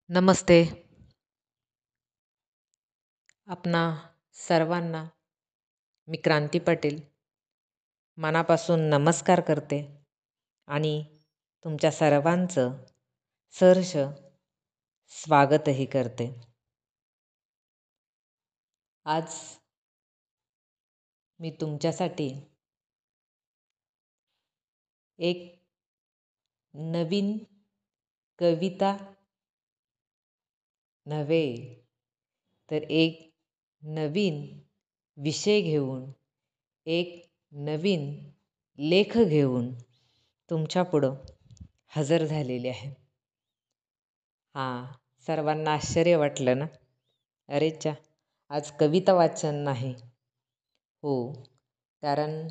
नमस्ते. आपणा सर्वांना मी क्रांती पाटील मनापासून नमस्कार करते आणि तुमच्या सर्वांचं सहर्ष स्वागतही करते. आज मी तुमच्यासाठी एक नवीन कविता नव्हे तर एक नवीन विषय घेऊन एक नवीन लेख घेऊन तुमच्यापुढं हजर झालेले आहे. सर्वांना आश्चर्य वाटलं ना? अरेच्चा, आज कविता वाचन नाही. हो, कारण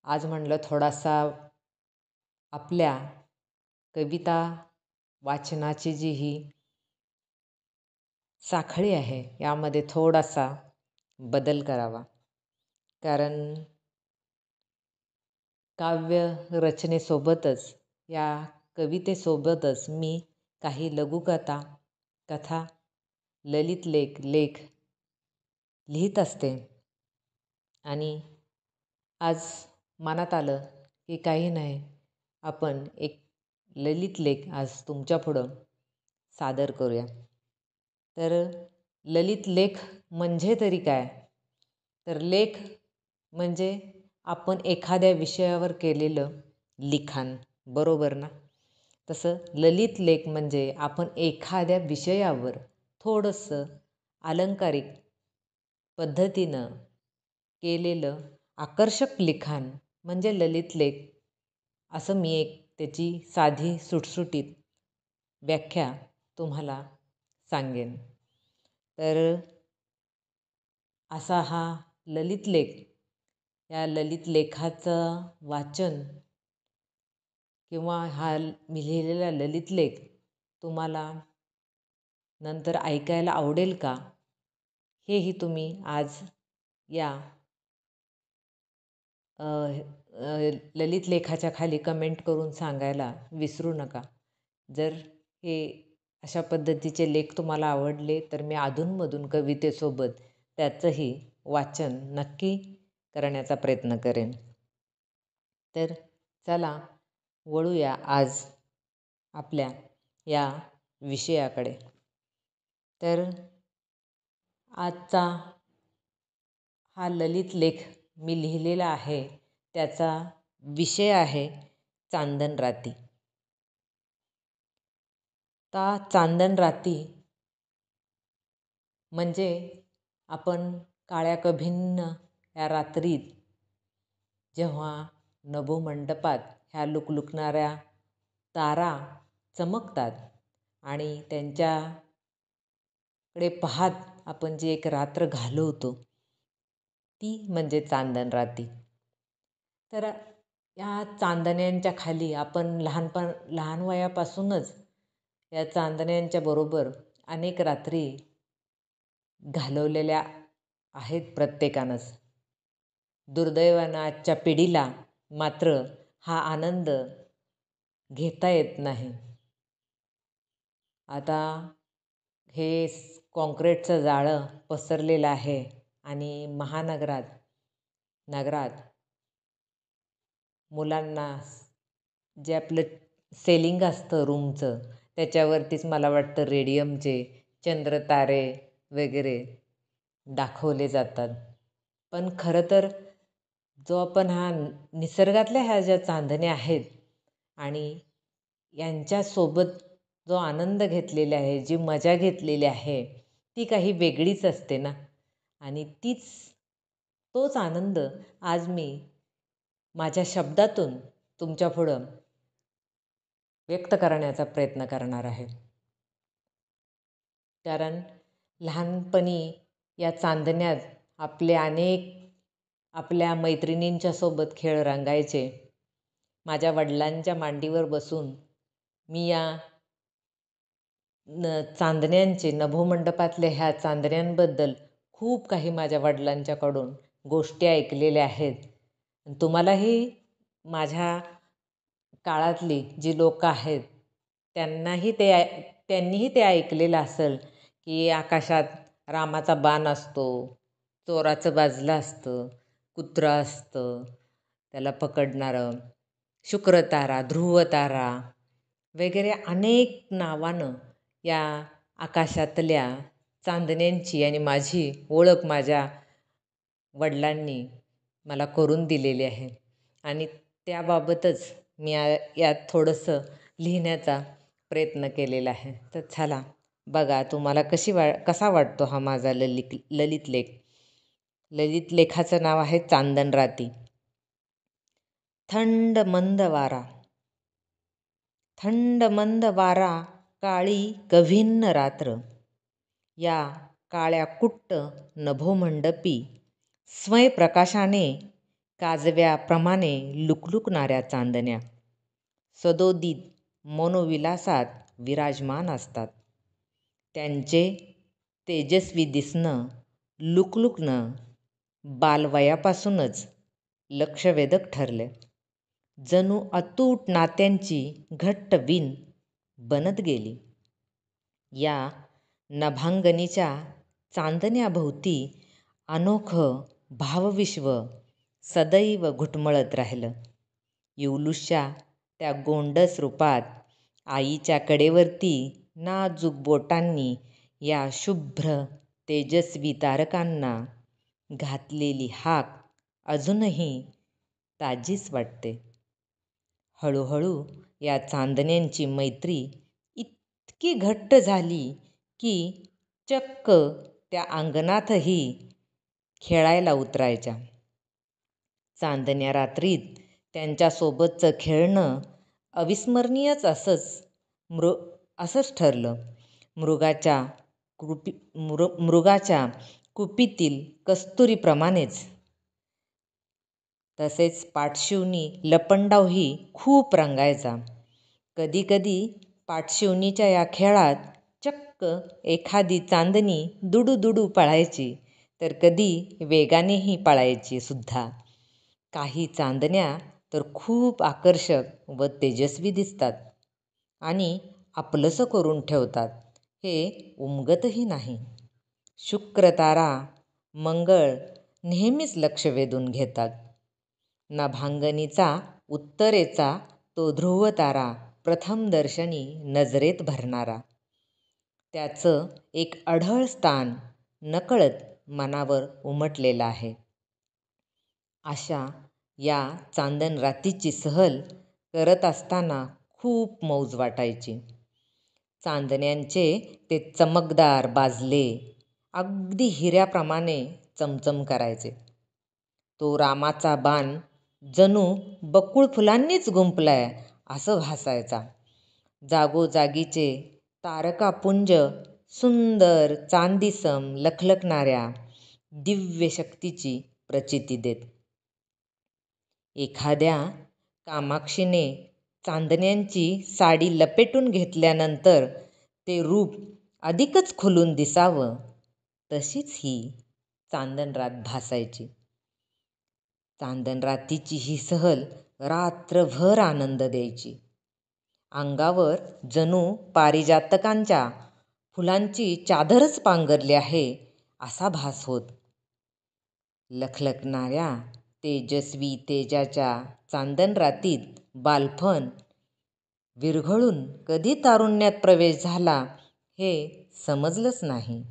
आज म्हणलं थोडासा आपल्या कविता वाचनाची जी ही साखळी आहे यामध्ये थोडासा बदल करावा. कारण काव्य रचनेसोबतच या कवितेसोबतच मी काही लघुकथा, कथा, ललित लेख लिहित असते. आणि आज मनात आलं की काही नाही, आपण एक ललित लेख आज तुमच्यापुढं सादर करूया. तर ललित लेख म्हणजे तरी काय? तर लेख म्हणजे आपण एखाद्या विषयावर केलेलं लिखाण, बरोबर ना? तसं ललित लेख म्हणजे आपण एखाद्या विषयावर थोडंसं अलंकारिक पद्धतीनं केलेलं आकर्षक लिखाण म्हणजे ललित लेख, असं मी एक त्याची साधी सुटसुटीत व्याख्या तुम्हाला सांगेन. तर असा हा ललित लेख, या ललित लेखाचं वाचन किंवा मी लिहिलेला ललित लेख तुम्हाला नंतर ऐकायला आवडेल का, हेही तुम्ही आज या ललित लेखाच्या खाली कमेंट करून सांगायला विसरू नका. जर हे अशा पद्धतीचे लेख तुम्हाला आवडले तर मी अधूनमधून कवितेसोबत त्याचंही वाचन नक्की करण्याचा प्रयत्न करेन. तर चला वळूया आज आपल्या या विषयाकडे. तर आजचा हा ललित लेख मी लिहिलेला आहे, त्याचा विषय आहे चांदण राती. चांदण राती म्हणजे आपण काळ्या कभिन्न या रात्रीत जेव्हा नभोमंडपात ह्या लुकलुकणाऱ्या तारा चमकतात आणि त्यांच्याकडे पाहत आपण जी एक रात्र घालवतो ती म्हणजे चांदण राती. तर या चांदण्यांच्या खाली आपण लहान वयापासूनच या चांदण्यांच्या बरोबर अनेक रात्री घालवलेल्या आहेत प्रत्येकानंच. दुर्दैवानं आजच्या पिढीला मात्र हा आनंद घेता येत नाही. आता हे कॉन्क्रीटचं जाळं पसरलेलं आहे आणि नगरात मुलांना जे आपलं सेलिंग असतं रूमचं, त्याच्यावरतीच मला वाटतं रेडियमचे चंद्रतारे वगैरे दाखवले जातात. पण खरं तर जो आपण निसर्गातल्या ह्या ज्या चांदण्या आहेत आणि यांच्यासोबत जो आनंद घेतलेला आहे, जी मजा घेतलेली आहे, ती काही वेगळीच असते ना. आणि तोच आनंद आज मी माझ्या शब्दातून तुमच्यापुढं व्यक्त करण्याचा प्रयत्न करणार आहे. कारण लहानपणी या चांदण्यात आपल्या मैत्रिणींच्या सोबत खेळ रंगायचे. माझ्या वडिलांच्या मांडीवर बसून मी या चांदण्यांचे, नभोमंडपातल्या ह्या चांदण्यांबद्दल खूप काही माझ्या वडिलांच्याकडून गोष्टी ऐकलेल्या आहेत. तुम्हालाही माझ्या काळातली जी लोकं आहेत त्यांनाही त्यांनीही ते ऐकलेलं असेल की आकाशात रामाचा बाण असतो, चोराचं बाजलं असतं, कुत्रं असतं त्याला पकडणारं, शुक्रतारा, ध्रुवतारा वगैरे अनेक नावानं या आकाशातल्या चांदण्यांची आणि माझी ओळख माझ्या वडिलांनी मला करून दिलेली आहे. आणि त्याबाबतच मी यात थोडंसं लिहिण्याचा प्रयत्न केलेला आहे. तर चला बघा तुम्हाला कसा वाटतो हा माझा ललित लेख. ललित लेखाचं नाव आहे चांदण राती. थंड मंद वारा, थंड मंद वारा, काळी कभिन्न रात्र, या काळ्या कुट्ट नभोमंडपी स्वयंप्रकाशाने काजव्याप्रमाणे लुकलुकणाऱ्या चांदण्या सदोदित मनोविलासात विराजमान असतात. त्यांचे तेजस्वी दिसणं, लुकलुकणं बालवयापासूनच लक्षवेधक ठरले. जणू अतूट नात्यांची घट्ट विण बनत गेली. या नभांगणीच्या चांदण्याभोवती अनोखं भावविश्व सदैव घुटमळत राहिलं. येवलुशा त्या गोंडस रूपात आईच्या कडेवरती नाजूक बोटांनी या शुभ्र तेजस्वी तारकांना घातलेली हाक अजूनही ताजीच वाटते. हळूहळू या चांदण्यांची मैत्री इतकी घट्ट झाली की चक्क त्या अंगणातही खेळायला उतरायच्या. चांदण्या रात्रीत त्यांच्यासोबतचं खेळणं अविस्मरणीयच असंच ठरलं. मृगाच्या कुपीतील कस्तुरीप्रमाणेच. तसेच पाठशिवणी लपंडावही खूप रंगायचा. कधीकधी पाठशिवणीच्या या खेळात चक्क एखादी चांदणी दुडू पळायची, तर कधी वेगानेही पळायची सुद्धा. काही चांदण्या तर खूप आकर्षक व तेजस्वी दिसतात आणि आपलंसं करून ठेवतात हे उमगतही नाही. शुक्रतारा, मंगळ नेहमीच लक्ष वेधून घेतात. नभांगणीचा उत्तरेचा तो ध्रुवतारा प्रथमदर्शनी नजरेत भरणारा. त्याचं एक अढळ स्थान नकळत मनावर उमटलेलं आहे. अशा या चांदण रातीची सहल करत असताना खूप मौज वाटायची. चांदण्यांचे ते चमकदार बाजले अगदी हिऱ्याप्रमाणे चमचम करायचे. तो रामाचा बाण जणू बकुळ फुलांनीच गुंफलाय असं भासायचा. जागोजागीचे तारकापुंज सुंदर चांदीसम लखलखणाऱ्या दिव्य शक्तीची प्रचिती देत. एखाद्या कामाक्षीने चांदण्यांची साडी लपेटून घेतल्यानंतर ते रूप अधिकच खुलून दिसावं, तशीच ही चांदण रात भासायची. चांदण रातीची ही सहल रात्रभर आनंद द्यायची. अंगावर जणू पारिजातकांच्या फुलांची चादरच पांघरली आहे असा भास होत. लखलखणाऱ्या तेजस्वी तेजाच्या चांदण रातीत बालपण विरघळून कधी तारुण्यात प्रवेश झाला हे समजलंच नाही.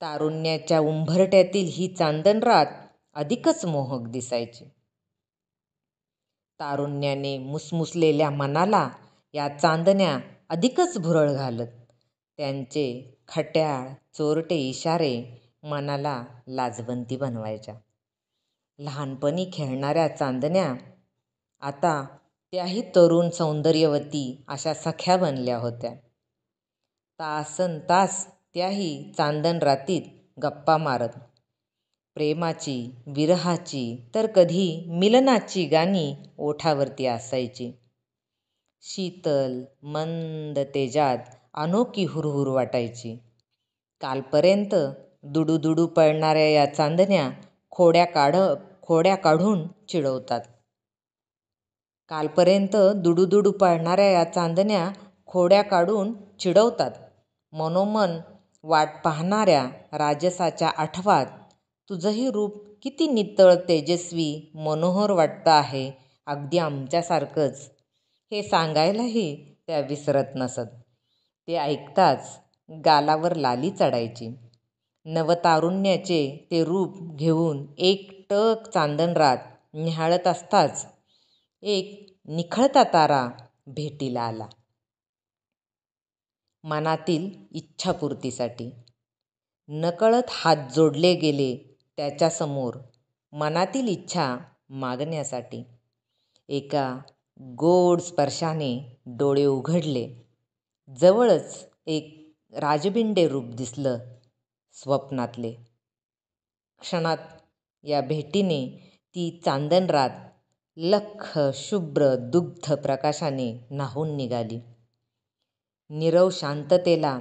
तारुण्याच्या उंबरठ्यातील ही चांदण रात अधिकच मोहक दिसायची. तारुण्याने मुसमुसलेल्या मनाला या चांदण्या अधिकच भुरळ घालत. त्यांचे खट्याळ चोरटे इशारे मनाला लाजवंती बनवायच्या. लहानपणी खेळणाऱ्या चांदण्या आता त्याही तरुण सौंदर्यवती अशा सख्या बनल्या होत्या. तासनतास त्याही चांदण रातीत गप्पा मारत प्रेमाची, विरहाची तर कधी मिलनाची गाणी ओठावरती असायची. शीतल मंद तेजात अनोखी हुरहुर वाटायची. कालपर्यंत दुडू पळणाऱ्या या चांदण्या खोड्या काढून चिडवतात. कालपर्यंत दुडू पळणाऱ्या या चांदण्या खोड्या काढून चिडवतात. मनोमन वाट पाहणाऱ्या राजसाच्या आठवात तुझंही रूप किती नितळ, तेजस्वी, मनोहर वाटतं आहे, अगदी आमच्यासारखंच. हे सांगायलाही त्या विसरत नसत. ते ऐकताच गालावर लाली चढायची. नवतारुण्याचे ते रूप घेऊन एकटक चांदणरात न्याहाळत असताच एक निखळता तारा भेटीला आला. मनातील इच्छापूर्तीसाठी. नकळत हात जोडले गेले त्याच्यासमोर मनातील इच्छा मागण्यासाठी. एका गोड स्पर्शाने डोळे उघडले. जवळच एक राजबिंडे रूप दिसलं स्वप्नातले. क्षणात या भेटीने ती चांदणरात लख्ख शुभ्र दुग्ध प्रकाशाने न्हाऊन निघाली. नीरव शांततेला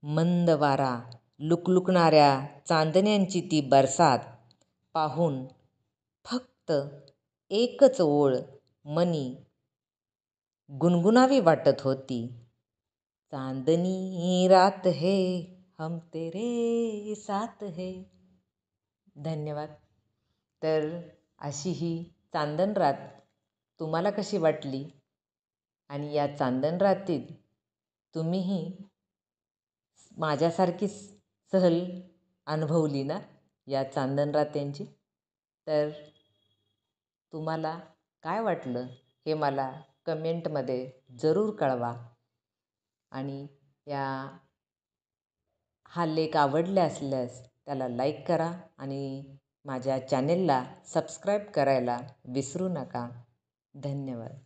मंद वारा, लुकलुकणाऱ्या चांदण्यांची ती बरसात पाहून फक्त एकच ओळ मनी गुणगुणावी वाटत होती. चांदनी रात है, हम तेरे साथ है. धन्यवाद. तर अशी ही चांदण रात तुम्हाला कशी वाटली? आणि या चांदण रातीत तुम्हीही माझ्यासारखीच सहल अनुभवली ना या चांदण रात्यांची? तर तुम्हाला काय वाटलं हे मला कमेंटमध्ये जरूर कळवा. आणि हा लेख आवडला असल्यास त्याला लाईक करा आणि माझ्या चॅनेलला सबस्क्राईब करायला विसरू नका. धन्यवाद.